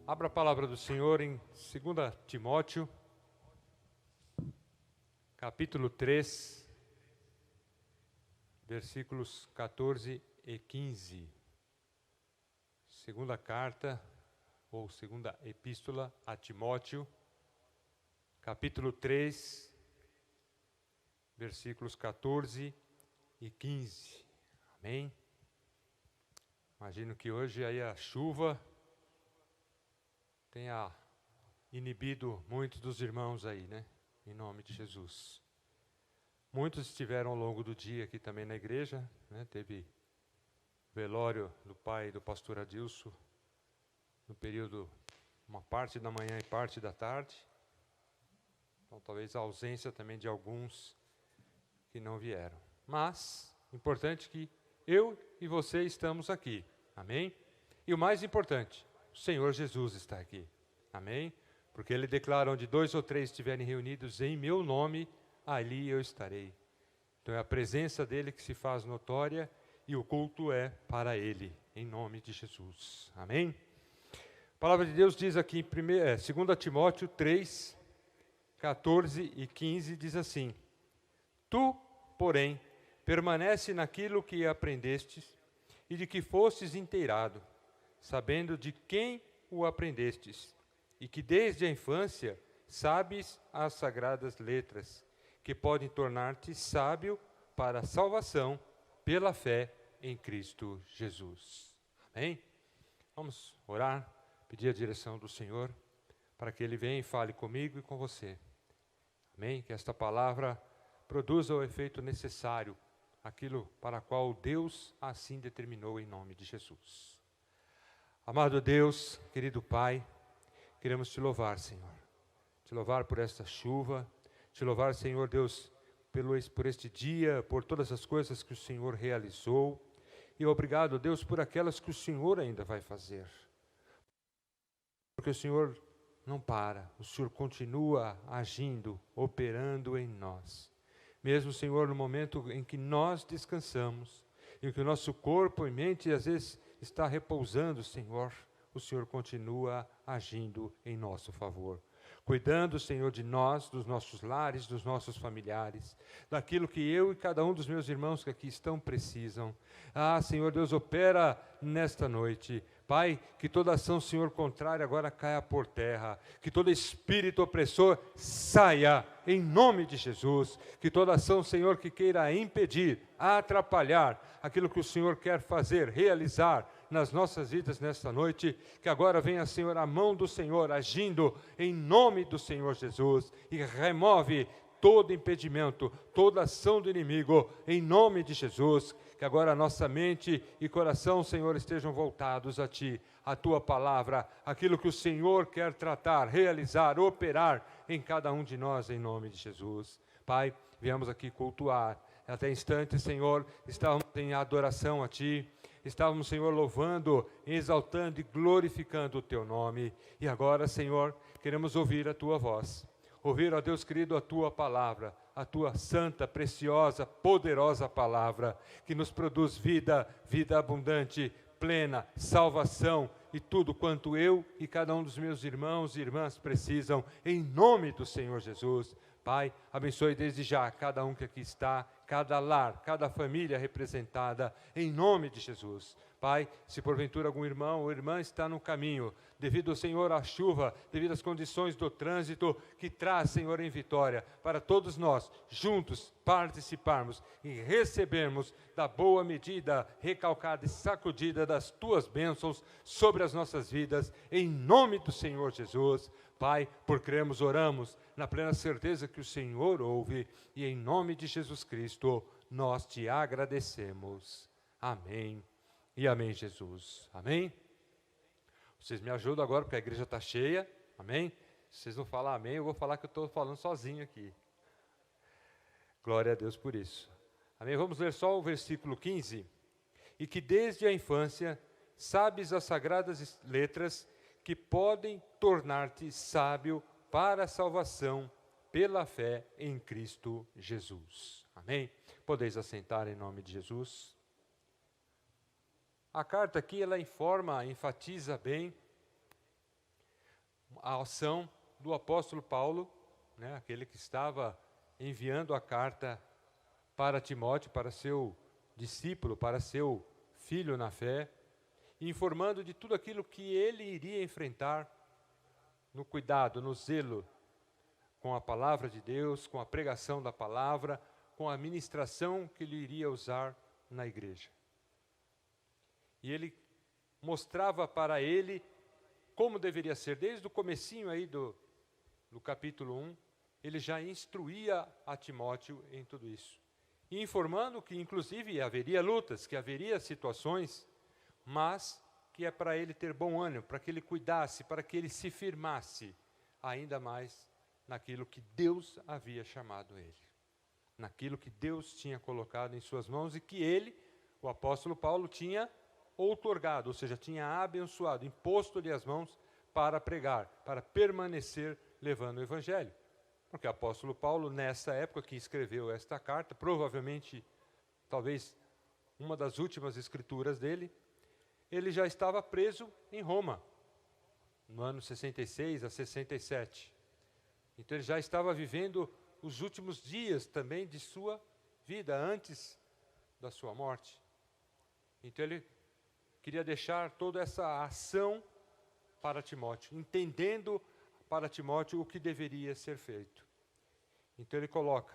Abra a palavra do Senhor em 2 Timóteo, capítulo 3, versículos 14 e 15. Segunda carta, ou segunda epístola a Timóteo, capítulo 3, versículos 14 e 15. Amém? Imagino que hoje aí a chuva tenha inibido muitos dos irmãos aí, né? Em nome de Jesus. Muitos estiveram ao longo do dia aqui também na igreja, né? Teve velório do pai do pastor Adilson, no período, uma parte da manhã e parte da tarde. Então, talvez a ausência também de alguns que não vieram. Mas, importante que eu e você estamos aqui. Amém? E o mais importante, o Senhor Jesus está aqui. Amém? Porque Ele declara, onde 2 ou 3 estiverem reunidos em meu nome, ali eu estarei. Então é a presença dEle que se faz notória e o culto é para Ele, em nome de Jesus. Amém? A palavra de Deus diz aqui, 2 Timóteo 3, 14 e 15, diz assim: Tu, porém, permanece naquilo que aprendestes e de que fostes inteirado, sabendo de quem o aprendestes, e que desde a infância sabes as sagradas letras, que podem tornar-te sábio para a salvação pela fé em Cristo Jesus. Amém? Vamos orar, pedir a direção do Senhor, para que Ele venha e fale comigo e com você. Amém? Que esta palavra produza o efeito necessário, aquilo para qual Deus assim determinou em nome de Jesus. Amado Deus, querido Pai, queremos te louvar, Senhor. Te louvar por esta chuva, te louvar, Senhor Deus, por este dia, por todas as coisas que o Senhor realizou. E obrigado, Deus, por aquelas que o Senhor ainda vai fazer. Porque o Senhor não para, o Senhor continua agindo, operando em nós. Mesmo, Senhor, no momento em que nós descansamos, em que o nosso corpo e mente às vezes está repousando, Senhor, o Senhor continua agindo em nosso favor. Cuidando, Senhor, de nós, dos nossos lares, dos nossos familiares, daquilo que eu e cada um dos meus irmãos que aqui estão precisam. Ah, Senhor Deus, opera nesta noite. Pai, que toda ação, Senhor, contrária agora caia por terra. Que todo espírito opressor saia, em nome de Jesus. Que toda ação, Senhor, que queira impedir, atrapalhar aquilo que o Senhor quer fazer, realizar nas nossas vidas nesta noite, que agora venha, Senhor, a mão do Senhor agindo em nome do Senhor Jesus e remove todo impedimento, toda ação do inimigo, em nome de Jesus, que agora a nossa mente e coração, Senhor, estejam voltados a Ti, a Tua palavra, aquilo que o Senhor quer tratar, realizar, operar em cada um de nós, em nome de Jesus. Pai, viemos aqui cultuar, até instante, Senhor, estávamos em adoração a Ti, estávamos, Senhor, louvando, exaltando e glorificando o Teu nome, e agora, Senhor, queremos ouvir a Tua voz. Ouvir, ó Deus querido, a Tua palavra, a Tua santa, preciosa, poderosa palavra, que nos produz vida, vida abundante, plena, salvação e tudo quanto eu e cada um dos meus irmãos e irmãs precisam, em nome do Senhor Jesus. Pai, abençoe desde já cada um que aqui está, cada lar, cada família representada, em nome de Jesus. Pai, se porventura algum irmão ou irmã está no caminho, devido, Senhor, à chuva, devido às condições do trânsito, que traz, Senhor, em vitória, para todos nós, juntos, participarmos e recebermos da boa medida, recalcada e sacudida das Tuas bênçãos sobre as nossas vidas, em nome do Senhor Jesus. Pai, por cremos, oramos, na plena certeza que o Senhor ouve, e em nome de Jesus Cristo, nós Te agradecemos. Amém. E amém, Jesus. Amém? Vocês me ajudam agora, porque a igreja está cheia. Amém? Se vocês não falar amém, eu vou falar que eu estou falando sozinho aqui. Glória a Deus por isso. Amém? Vamos ler só o versículo 15. E que desde a infância sabes as sagradas letras que podem tornar-te sábio para a salvação pela fé em Cristo Jesus. Amém? Podeis assentar em nome de Jesus. A carta aqui, ela informa, enfatiza bem a ação do apóstolo Paulo, né, aquele que estava enviando a carta para Timóteo, para seu discípulo, para seu filho na fé, informando de tudo aquilo que ele iria enfrentar no cuidado, no zelo com a palavra de Deus, com a pregação da palavra, com a ministração que ele iria usar na igreja. E ele mostrava para ele como deveria ser, desde o comecinho aí do capítulo 1, ele já instruía a Timóteo em tudo isso. E informando que, inclusive, haveria lutas, que haveria situações, mas que é para ele ter bom ânimo, para que ele cuidasse, para que ele se firmasse ainda mais naquilo que Deus havia chamado ele, naquilo que Deus tinha colocado em suas mãos e que ele, o apóstolo Paulo, tinha outorgado, ou seja, tinha abençoado, imposto-lhe as mãos para pregar, para permanecer levando o evangelho. Porque o apóstolo Paulo, nessa época que escreveu esta carta, provavelmente, talvez, uma das últimas escrituras dele, ele já estava preso em Roma, no ano 66 a 67. Então ele já estava vivendo os últimos dias também de sua vida, antes da sua morte. Então ele queria deixar toda essa ação para Timóteo, entendendo para Timóteo o que deveria ser feito. Então ele coloca,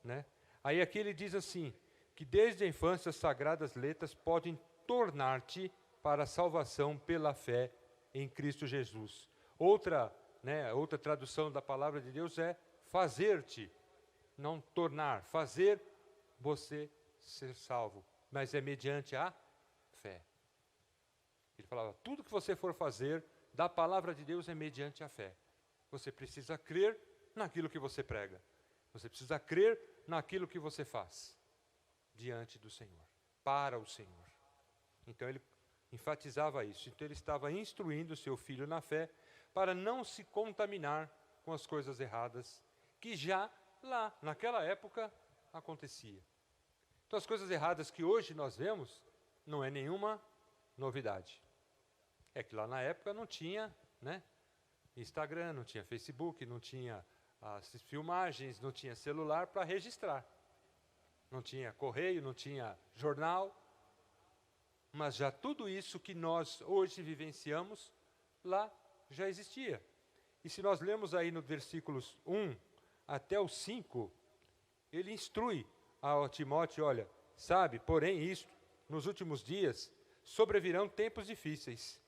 né? Aí aqui ele diz assim, que desde a infância as sagradas letras podem tornar-te para a salvação pela fé em Cristo Jesus. Outra tradução da palavra de Deus é fazer-te, não tornar, fazer você ser salvo, mas é mediante a fé. Ele falava, tudo que você for fazer da palavra de Deus é mediante a fé. Você precisa crer naquilo que você prega. Você precisa crer naquilo que você faz diante do Senhor, para o Senhor. Então ele enfatizava isso. Então ele estava instruindo seu filho na fé para não se contaminar com as coisas erradas que já lá, naquela época, acontecia. Então as coisas erradas que hoje nós vemos não é nenhuma novidade. É que lá na época não tinha, né, Instagram, não tinha Facebook, não tinha as filmagens, não tinha celular para registrar. Não tinha correio, não tinha jornal. Mas já tudo isso que nós hoje vivenciamos, lá já existia. E se nós lemos aí no versículos 1 até o 5, ele instrui ao Timóteo, olha, sabe, porém isto, nos últimos dias, sobrevirão tempos difíceis,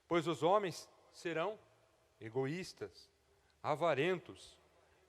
pois os homens serão egoístas, avarentos,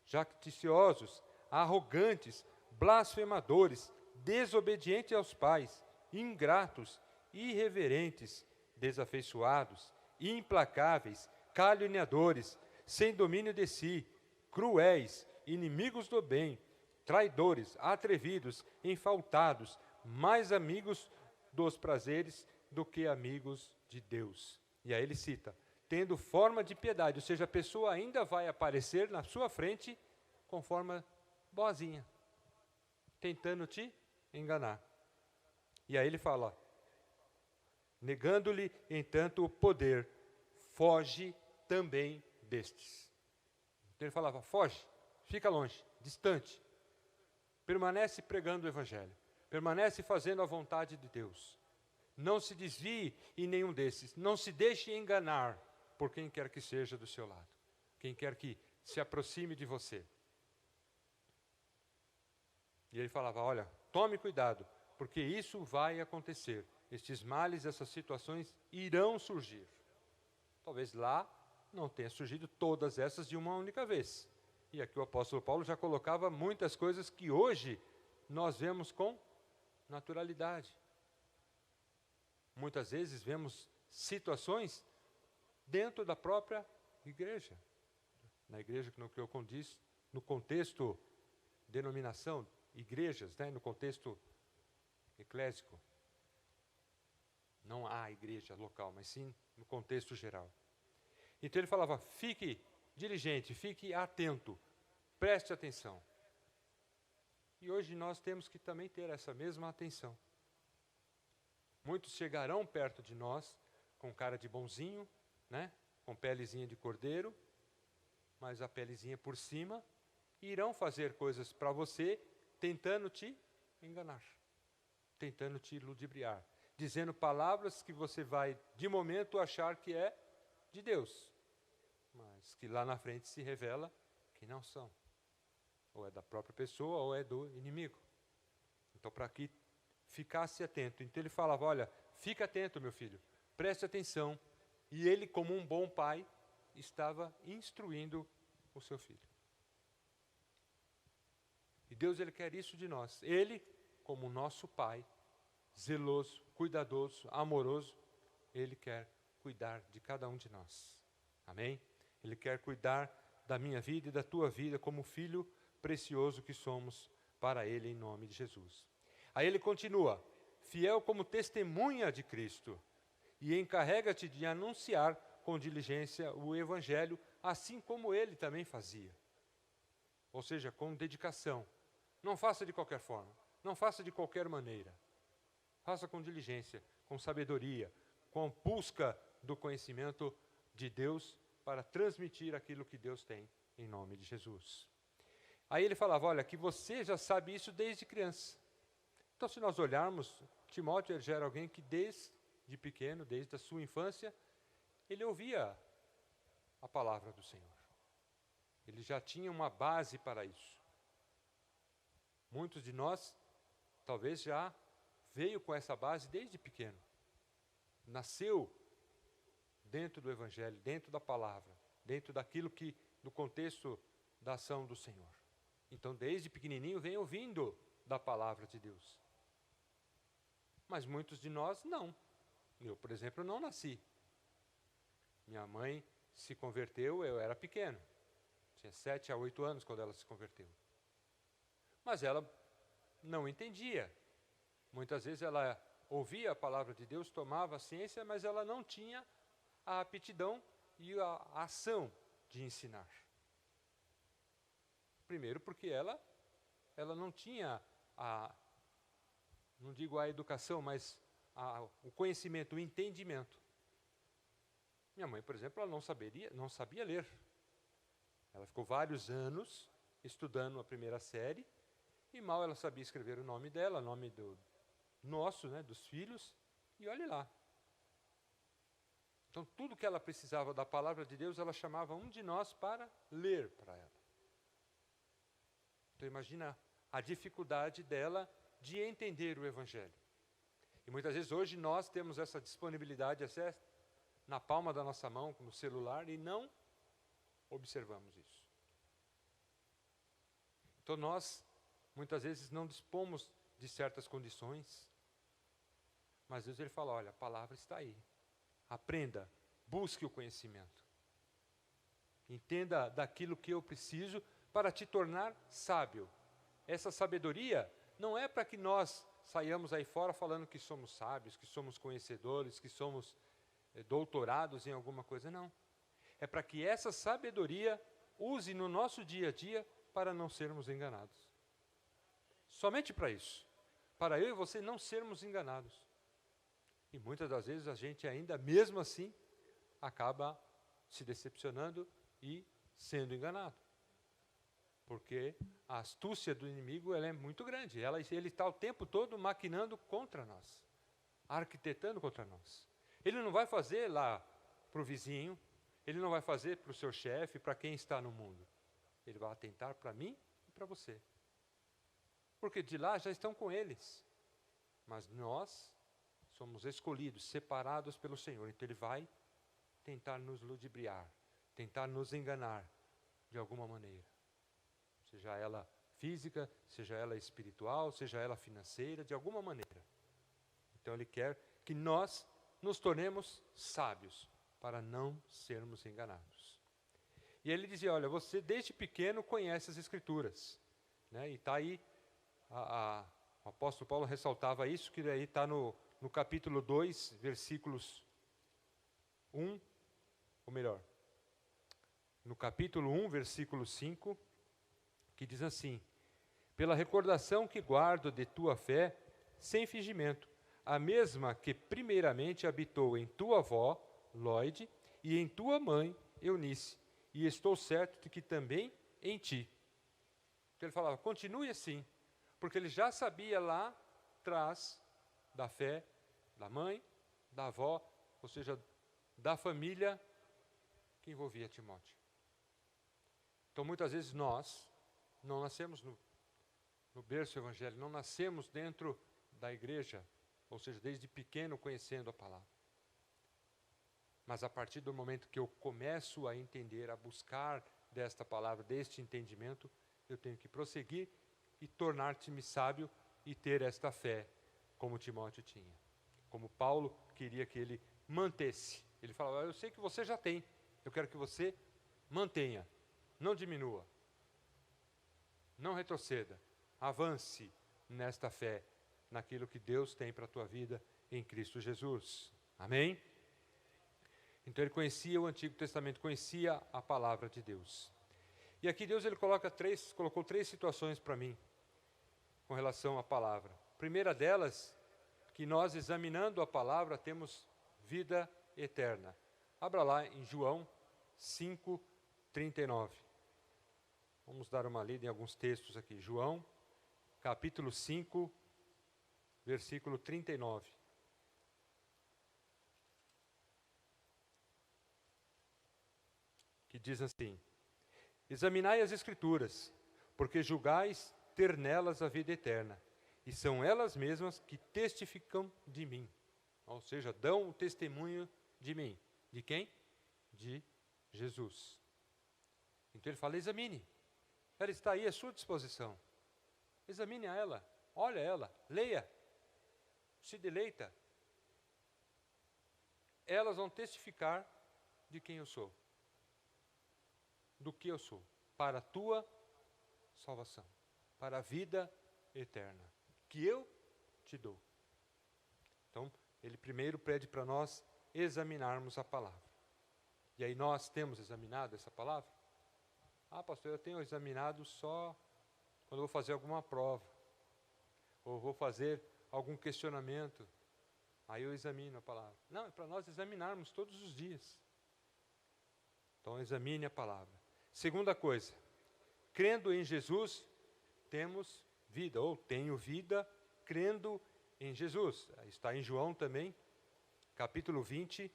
jacticiosos, arrogantes, blasfemadores, desobedientes aos pais, ingratos, irreverentes, desafeiçoados, implacáveis, caluniadores, sem domínio de si, cruéis, inimigos do bem, traidores, atrevidos, enfaltados, mais amigos dos prazeres do que amigos de Deus. E aí ele cita, tendo forma de piedade, ou seja, a pessoa ainda vai aparecer na sua frente com forma boazinha, tentando te enganar. E aí ele fala, negando-lhe, entanto, o poder, foge também destes. Então ele falava, foge, fica longe, distante, permanece pregando o Evangelho, permanece fazendo a vontade de Deus. Não se desvie em nenhum desses, não se deixe enganar por quem quer que seja do seu lado, quem quer que se aproxime de você. E ele falava, olha, tome cuidado, porque isso vai acontecer. Estes males, essas situações irão surgir. Talvez lá não tenha surgido todas essas de uma única vez. E aqui o apóstolo Paulo já colocava muitas coisas que hoje nós vemos com naturalidade. Muitas vezes vemos situações dentro da própria igreja. Na igreja, no que eu condiz, no contexto denominação, igrejas, né, no contexto eclésico. Não a igreja local, mas sim no contexto geral. Então ele falava, fique diligente, fique atento, preste atenção. E hoje nós temos que também ter essa mesma atenção. Muitos chegarão perto de nós com cara de bonzinho, né, com pelezinha de cordeiro, mas a pelezinha por cima, e irão fazer coisas para você, tentando te enganar, tentando te ludibriar, dizendo palavras que você vai, de momento, achar que é de Deus, mas que lá na frente se revela que não são. Ou é da própria pessoa, ou é do inimigo. Então, para que ficasse atento. Então, ele falava, olha, fica atento, meu filho, preste atenção. E ele, como um bom pai, estava instruindo o seu filho. E Deus, ele quer isso de nós. Ele, como nosso pai, zeloso, cuidadoso, amoroso, ele quer cuidar de cada um de nós. Amém? Ele quer cuidar da minha vida e da tua vida como filho precioso que somos para ele, em nome de Jesus. Aí ele continua, fiel como testemunha de Cristo, e encarrega-te de anunciar com diligência o Evangelho, assim como ele também fazia. Ou seja, com dedicação. Não faça de qualquer forma, não faça de qualquer maneira. Faça com diligência, com sabedoria, com busca do conhecimento de Deus para transmitir aquilo que Deus tem, em nome de Jesus. Aí ele falava, olha, que você já sabe isso desde criança. Então, se nós olharmos, Timóteo já era alguém que desde pequeno, desde a sua infância, ele ouvia a palavra do Senhor. Ele já tinha uma base para isso. Muitos de nós, talvez já veio com essa base desde pequeno. Nasceu dentro do Evangelho, dentro da palavra, dentro daquilo que, do contexto da ação do Senhor. Então, desde pequenininho, vem ouvindo da palavra de Deus. Mas muitos de nós não. Eu, por exemplo, não nasci. Minha mãe se converteu, eu era pequeno. Tinha 7 a 8 anos quando ela se converteu. Mas ela não entendia. Muitas vezes ela ouvia a palavra de Deus, tomava a ciência, mas ela não tinha a aptidão e a ação de ensinar. Primeiro porque ela não tinha não digo a educação, mas o conhecimento, o entendimento. Minha mãe, por exemplo, ela não sabia ler. Ela ficou vários anos estudando a primeira série, e mal ela sabia escrever o nome dela, o nome do nosso, dos filhos, e olhe lá. Então, tudo que ela precisava da palavra de Deus, ela chamava um de nós para ler para ela. Então, imagina a dificuldade dela de entender o Evangelho. E muitas vezes hoje nós temos essa disponibilidade, acesso na palma da nossa mão, no celular, e não observamos isso. Então nós, muitas vezes, não dispomos de certas condições, mas Deus, ele fala, olha, a palavra está aí. Aprenda, busque o conhecimento. Entenda daquilo que eu preciso para te tornar sábio. Essa sabedoria não é para que nós saiamos aí fora falando que somos sábios, que somos conhecedores, que somos doutorados em alguma coisa, não. É para que essa sabedoria use no nosso dia a dia para não sermos enganados. Somente para isso. Para eu e você não sermos enganados. E muitas das vezes a gente ainda, mesmo assim, acaba se decepcionando e sendo enganado. Porque a astúcia do inimigo, ela é muito grande. Ele está o tempo todo maquinando contra nós, arquitetando contra nós. Ele não vai fazer lá para o vizinho, ele não vai fazer para o seu chefe, para quem está no mundo. Ele vai atentar para mim e para você. Porque de lá já estão com eles. Mas nós somos escolhidos, separados pelo Senhor. Então ele vai tentar nos ludibriar, tentar nos enganar de alguma maneira. Seja ela física, seja ela espiritual, seja ela financeira, de alguma maneira. Então ele quer que nós nos tornemos sábios, para não sermos enganados. E ele dizia, olha, você desde pequeno conhece as Escrituras. E está aí, o apóstolo Paulo ressaltava isso, que aí está no capítulo 2, versículos 1, ou melhor, no capítulo 1, versículo 5, que diz assim, pela recordação que guardo de tua fé, sem fingimento, a mesma que primeiramente habitou em tua avó, Lóide, e em tua mãe, Eunice, e estou certo de que também em ti. Então ele falava, continue assim, porque ele já sabia lá atrás da fé da mãe, da avó, ou seja, da família que envolvia Timóteo. Então muitas vezes nós não nascemos no berço evangélico, não nascemos dentro da igreja, ou seja, desde pequeno conhecendo a palavra. Mas a partir do momento que eu começo a entender, a buscar desta palavra, deste entendimento, eu tenho que prosseguir e tornar-te-me sábio e ter esta fé, como Timóteo tinha. Como Paulo queria que ele mantesse. Ele falava, eu sei que você já tem, eu quero que você mantenha, não diminua, não retroceda, avance nesta fé, naquilo que Deus tem para a tua vida em Cristo Jesus. Amém? Então ele conhecia o Antigo Testamento, conhecia a palavra de Deus. E aqui Deus ele colocou três situações para mim, com relação à palavra. A primeira delas, que nós examinando a palavra temos vida eterna. Abra lá em João 5:39. Vamos dar uma lida em alguns textos aqui. João, capítulo 5, versículo 39. Que diz assim, examinai as Escrituras, porque julgais ter nelas a vida eterna, e são elas mesmas que testificam de mim. Ou seja, dão o testemunho de mim. De quem? De Jesus. Então ele fala, examine. Ela está aí à sua disposição. Examine ela, olha ela, leia, se deleita. Elas vão testificar de quem eu sou, do que eu sou, para a tua salvação, para a vida eterna, que eu te dou. Então, ele primeiro pede para nós examinarmos a palavra. E aí nós temos examinado essa palavra? Ah, pastor, eu tenho examinado só quando vou fazer alguma prova, ou vou fazer algum questionamento, aí eu examino a palavra. Não, é para nós examinarmos todos os dias. Então, examine a palavra. Segunda coisa, crendo em Jesus, temos vida, ou tenho vida crendo em Jesus. Está em João também, capítulo 20,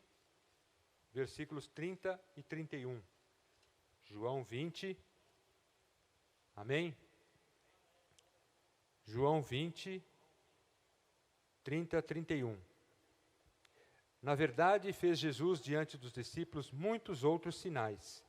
versículos 30 e 31. João 20, amém? João 20, 30 a 31. Na verdade, fez Jesus diante dos discípulos muitos outros sinais,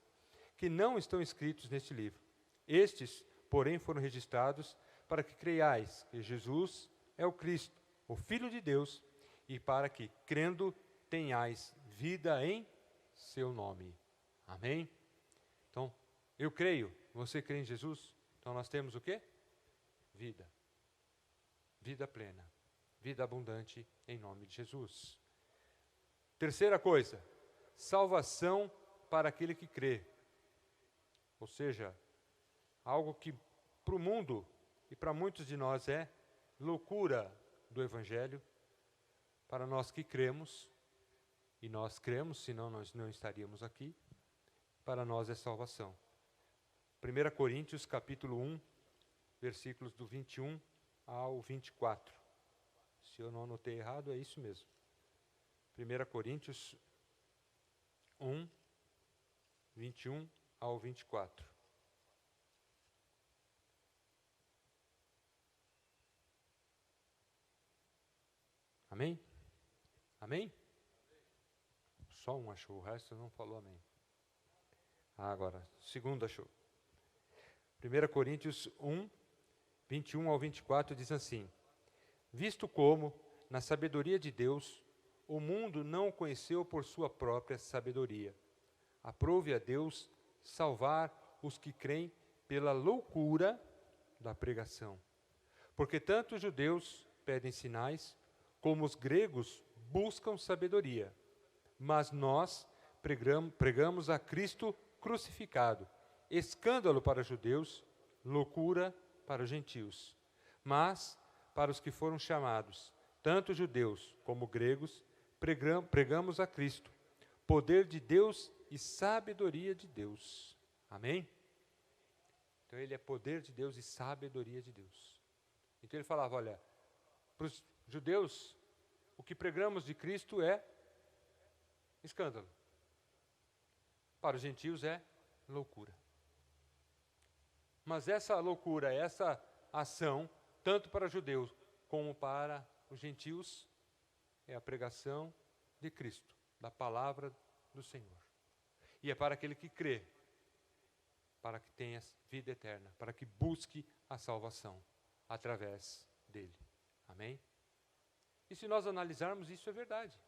que não estão escritos neste livro. Estes, porém, foram registrados para que creiais que Jesus é o Cristo, o Filho de Deus, e para que, crendo, tenhais vida em seu nome. Amém? Então, eu creio, você crê em Jesus? Então nós temos o quê? Vida. Vida plena. Vida abundante em nome de Jesus. Terceira coisa, salvação para aquele que crê. Ou seja, algo que para o mundo e para muitos de nós é loucura do Evangelho, para nós que cremos, e nós cremos, senão nós não estaríamos aqui, para nós é salvação. 1 Coríntios capítulo 1, versículos do 21 ao 24. Se eu não anotei errado, é isso mesmo. 1 Coríntios 1, 21 ao 24. Amém? Amém? Só um achou, o resto não falou amém. Agora, segundo achou. 1 Coríntios 1, 21 ao 24 diz assim, visto como, na sabedoria de Deus, o mundo não o conheceu por sua própria sabedoria. Aprove a Deus salvar os que creem pela loucura da pregação. Porque tanto os judeus pedem sinais, como os gregos buscam sabedoria. Mas nós pregamos a Cristo crucificado, escândalo para os judeus, loucura para os gentios. Mas, para os que foram chamados, tanto judeus como gregos, pregamos a Cristo, poder de Deus e sabedoria de Deus. Amém? Então ele é poder de Deus e sabedoria de Deus. Então ele falava, olha, para os judeus, o que pregamos de Cristo é escândalo. Para os gentios é loucura. Mas essa loucura, essa ação, tanto para judeus como para os gentios, é a pregação de Cristo, da palavra do Senhor. E é para aquele que crê, para que tenha vida eterna, para que busque a salvação através dele. Amém? E se nós analisarmos, isso é verdade.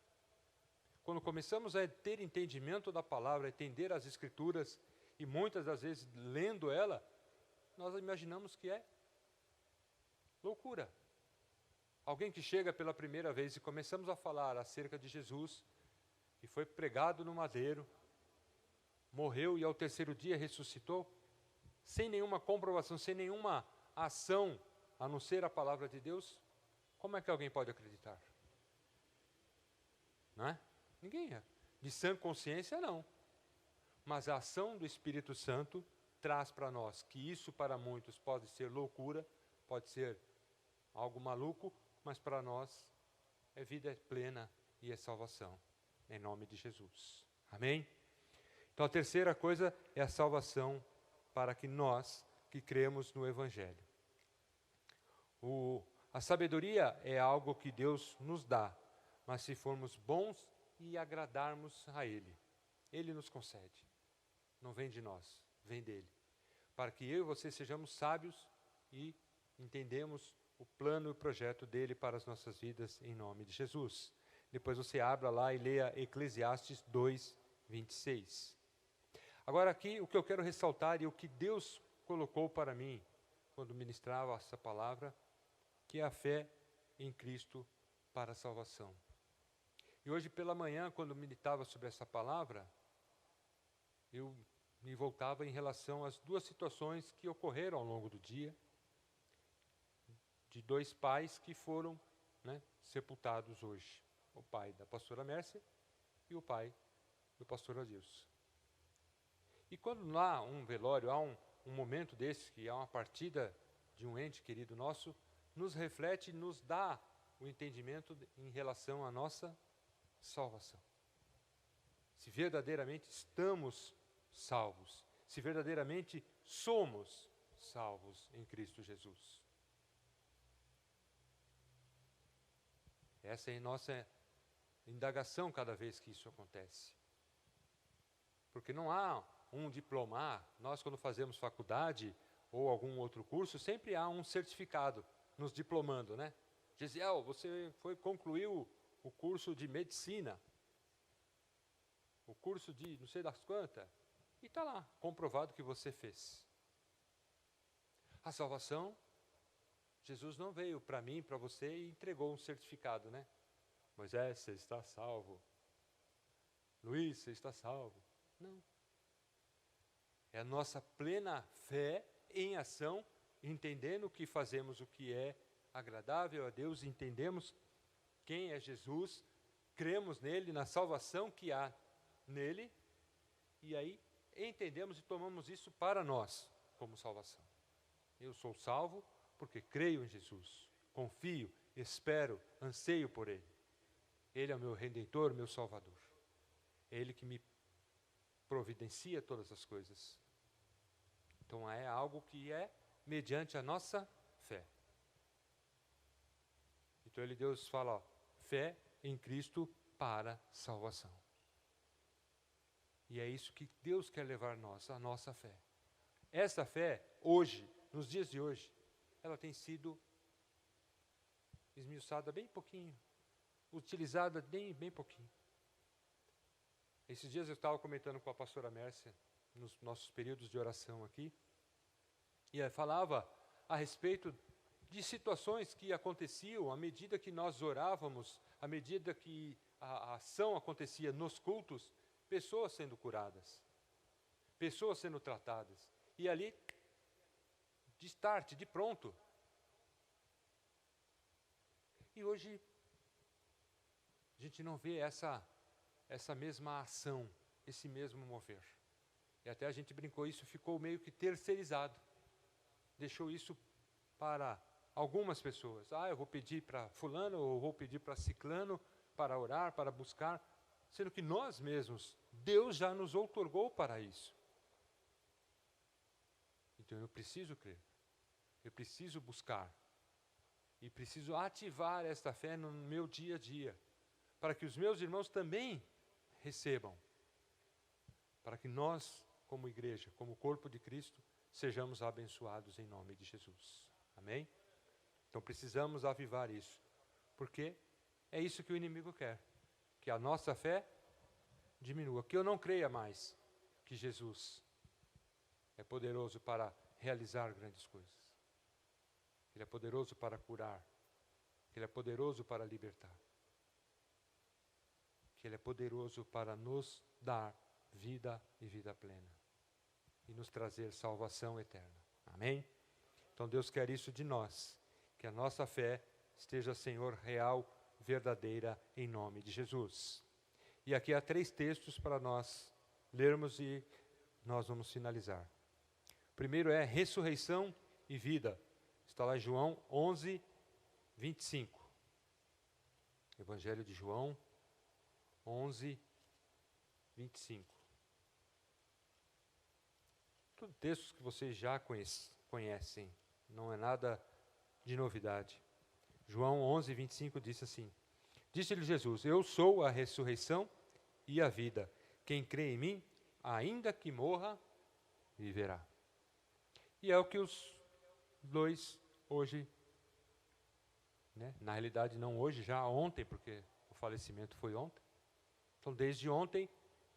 Quando começamos a ter entendimento da palavra, a entender as Escrituras, e muitas das vezes lendo ela, nós imaginamos que é loucura. Alguém que chega pela primeira vez e começamos a falar acerca de Jesus, que foi pregado no madeiro, morreu e ao terceiro dia ressuscitou, sem nenhuma comprovação, sem nenhuma ação, a não ser a palavra de Deus, como é que alguém pode acreditar? Não é? Ninguém é. De sã consciência, não. Mas a ação do Espírito Santo traz para nós que isso para muitos pode ser loucura, pode ser algo maluco, mas para nós é vida plena e é salvação, em nome de Jesus. Amém? Então a terceira coisa é a salvação para que nós que cremos no Evangelho. A sabedoria é algo que Deus nos dá, mas se formos bons e agradarmos a Ele, Ele nos concede. Não vem de nós, vem dEle. Para que eu e você sejamos sábios e entendemos o plano e o projeto dEle para as nossas vidas, em nome de Jesus. Depois você abra lá e leia Eclesiastes 2, 26. Agora aqui, o que eu quero ressaltar e o que Deus colocou para mim, quando ministrava essa palavra, que é a fé em Cristo para a salvação. E hoje pela manhã, quando meditava sobre essa palavra, eu me voltava em relação às duas situações que ocorreram ao longo do dia, de dois pais que foram sepultados hoje. O pai da pastora Mércia e o pai do pastor Adilson. E quando há um velório, há um momento desse, que há uma partida de um ente querido nosso, nos reflete, nos dá o entendimento em relação à nossa salvação. Se verdadeiramente estamos salvos, se verdadeiramente somos salvos em Cristo Jesus. Essa é a nossa indagação cada vez que isso acontece. Porque não há um diplomar, nós quando fazemos faculdade ou algum outro curso, sempre há um certificado nos diplomando, né? Gesiel, você concluiu o curso de medicina, o curso de não sei das quantas, e está lá, comprovado que você fez. A salvação, Jesus não veio para mim, para você e entregou um certificado, né? Moisés, você está salvo. Luiz, você está salvo. Não. É a nossa plena fé em ação, entendendo que fazemos o que é agradável a Deus, entendemos quem é Jesus, cremos nele, na salvação que há nele, e aí entendemos e tomamos isso para nós como salvação. Eu sou salvo porque creio em Jesus, confio, espero, anseio por Ele. Ele é o meu Redentor, meu Salvador. É Ele que me providencia todas as coisas. Então é algo que é mediante a nossa fé. Então Deus fala, fé em Cristo para salvação. E é isso que Deus quer levar nós, a nossa fé. Essa fé, hoje, nos dias de hoje, ela tem sido esmiuçada bem pouquinho, utilizada bem pouquinho. Esses dias eu estava comentando com a pastora Mércia, nos nossos períodos de oração aqui, e ela falava a respeito de situações que aconteciam à medida que nós orávamos, à medida que a ação acontecia nos cultos, pessoas sendo curadas, pessoas sendo tratadas, e ali, de start, de pronto. E hoje, a gente não vê essa mesma ação esse mesmo mover. E até a gente brincou, isso ficou meio que terceirizado. Deixou isso para algumas pessoas. Eu vou pedir para fulano, ou vou pedir para ciclano, para orar, para buscar. Sendo que nós mesmos, Deus já nos outorgou para isso. Então eu preciso crer. Eu preciso buscar. E preciso ativar esta fé no meu dia a dia. Para que os meus irmãos também recebam. Para que nós, como igreja, como corpo de Cristo, sejamos abençoados em nome de Jesus. Amém? Então precisamos avivar isso. Porque é isso que o inimigo quer. Que a nossa fé diminua. Que eu não creia mais que Jesus é poderoso para realizar grandes coisas. Ele é poderoso para curar. Ele é poderoso para libertar. Que Ele é poderoso para nos dar vida e vida plena. E nos trazer salvação eterna. Amém? Então Deus quer isso de nós. Que a nossa fé esteja, Senhor, real, verdadeira, em nome de Jesus. E aqui há 3 textos para nós lermos e nós vamos finalizar. O primeiro é ressurreição e vida. Está lá em João 11, 25. Evangelho de João 11, 25. Tudo textos que vocês já conhecem. Não é nada de novidade. João 11, 25 diz assim: Disse-lhe Jesus: Eu sou a ressurreição e a vida. Quem crê em mim, ainda que morra, viverá. E é o que os dois hoje, na realidade não hoje, já ontem, porque o falecimento foi ontem. Então desde ontem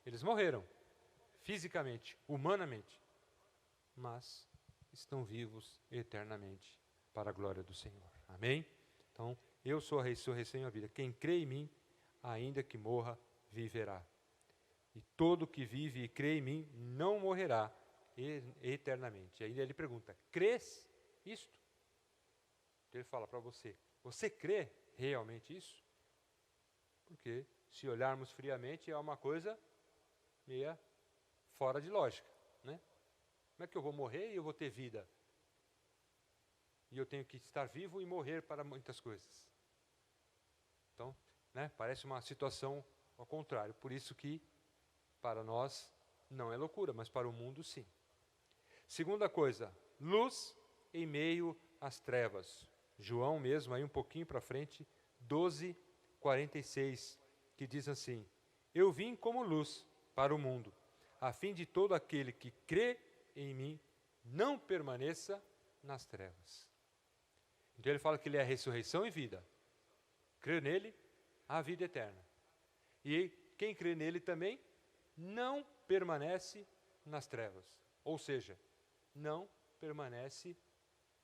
eles morreram, fisicamente, humanamente, mas estão vivos eternamente para a glória do Senhor. Amém? Então, eu sou a ressurreição e a vida. Quem crê em mim, ainda que morra, viverá. E todo que vive e crê em mim não morrerá eternamente. E aí ele pergunta: crês isto? Então ele fala para você: você crê realmente isso? Porque se olharmos friamente é uma coisa meia fora de lógica, né? Como é que eu vou morrer e eu vou ter vida? E eu tenho que estar vivo e morrer para muitas coisas. Então, parece uma situação ao contrário. Por isso que, para nós, não é loucura, mas para o mundo, sim. Segunda coisa, luz em meio às trevas. João mesmo, aí um pouquinho para frente, 12, 46, que diz assim: Eu vim como luz para o mundo, a fim de todo aquele que crê em mim não permaneça nas trevas. Então ele fala que ele é a ressurreição e vida. Crer nele, a vida eterna. E quem crê nele também não permanece nas trevas. Ou seja, não permanece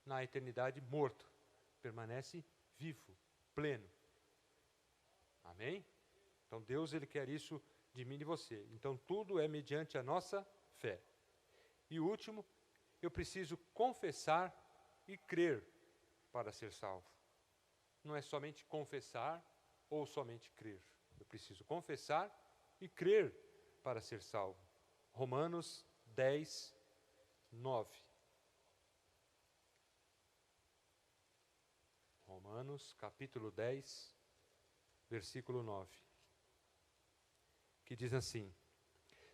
na eternidade morto. Permanece vivo, pleno. Amém? Então Deus, Ele quer isso de mim e de você. Então tudo é mediante a nossa fé. E o último, eu preciso confessar e crer para ser salvo. Não é somente confessar ou somente crer. Eu preciso confessar e crer para ser salvo. Romanos 10, 9. Romanos capítulo 10, versículo 9. Que diz assim: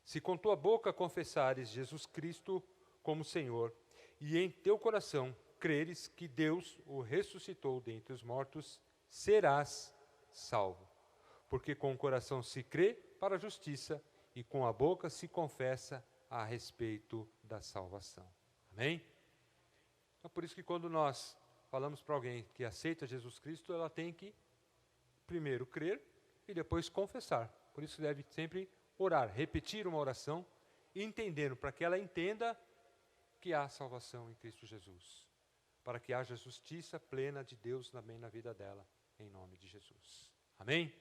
Se com tua boca confessares Jesus Cristo como Senhor, e em teu coração creres que Deus o ressuscitou dentre os mortos, serás salvo. Porque com o coração se crê para a justiça, e com a boca se confessa a respeito da salvação. Amém? É por isso que quando nós falamos para alguém que aceita Jesus Cristo, ela tem que primeiro crer e depois confessar. Por isso deve sempre orar, repetir uma oração, entendendo, para que ela entenda que há salvação em Cristo Jesus. Para que haja justiça plena de Deus também na vida dela, em nome de Jesus. Amém?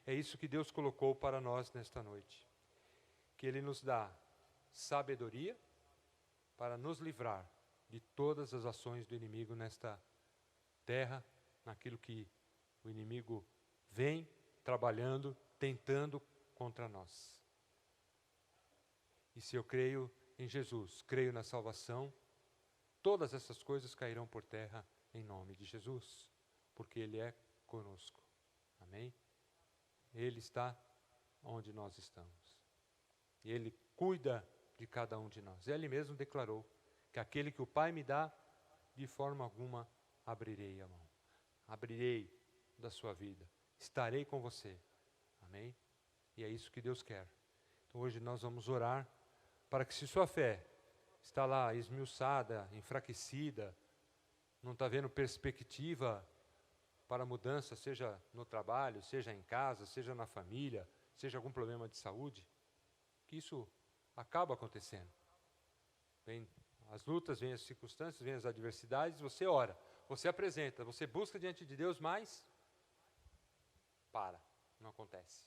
É isso que Deus colocou para nós nesta noite. Que Ele nos dá sabedoria para nos livrar de todas as ações do inimigo nesta terra, naquilo que o inimigo vem trabalhando, tentando contra nós. E se eu creio em Jesus, creio na salvação, todas essas coisas cairão por terra em nome de Jesus, porque Ele é conosco. Amém? Ele está onde nós estamos. E Ele cuida de cada um de nós. Ele mesmo declarou que aquele que o Pai me dá, de forma alguma abrirei a mão. Abrirei da sua vida. Estarei com você. Amém? E é isso que Deus quer. Então hoje nós vamos orar para que, se sua fé está lá esmiuçada, enfraquecida, não está vendo perspectiva para mudança, seja no trabalho, seja em casa, seja na família, seja algum problema de saúde, que isso acaba acontecendo. Vem as lutas, vem as circunstâncias, vem as adversidades, você ora, você apresenta, você busca diante de Deus, mas não acontece.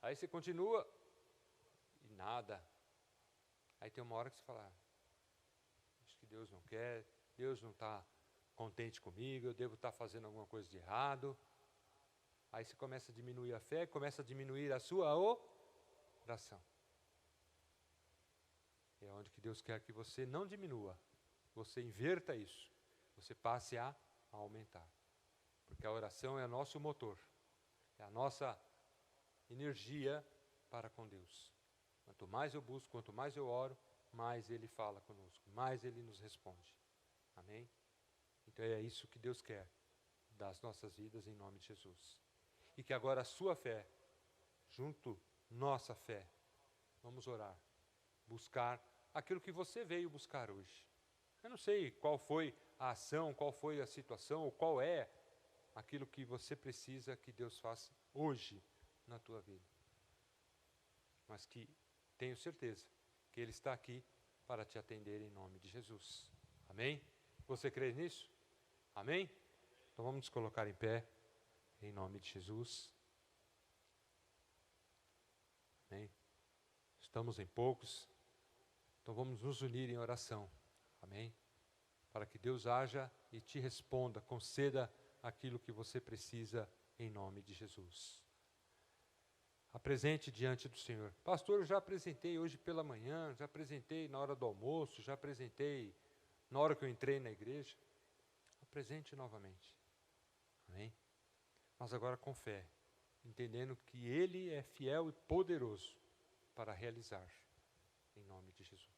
Aí você continua e nada. Aí tem uma hora que você fala, acho que Deus não quer, Deus não está contente comigo, eu devo estar fazendo alguma coisa de errado. Aí você começa a diminuir a fé, começa a diminuir a sua oração. É onde que Deus quer que você não diminua, você inverta isso, você passe a aumentar. Porque a oração é o nosso motor, é a nossa energia para com Deus. Quanto mais eu busco, quanto mais eu oro, mais Ele fala conosco, mais Ele nos responde. Amém? Então é isso que Deus quer das nossas vidas em nome de Jesus. E que agora a sua fé, junto nossa fé, vamos orar, buscar aquilo que você veio buscar hoje. Eu não sei qual foi a ação, qual foi a situação, ou qual é aquilo que você precisa que Deus faça hoje na tua vida. Mas que tenho certeza que Ele está aqui para te atender em nome de Jesus. Amém? Você crê nisso? Amém? Então vamos nos colocar em pé, em nome de Jesus. Amém? Estamos em poucos, então vamos nos unir em oração. Amém? Para que Deus haja e te responda, conceda aquilo que você precisa em nome de Jesus. Apresente diante do Senhor. Pastor, eu já apresentei hoje pela manhã, já apresentei na hora do almoço, já apresentei na hora que eu entrei na igreja. Apresente novamente. Amém? Mas agora com fé, entendendo que Ele é fiel e poderoso para realizar, em nome de Jesus.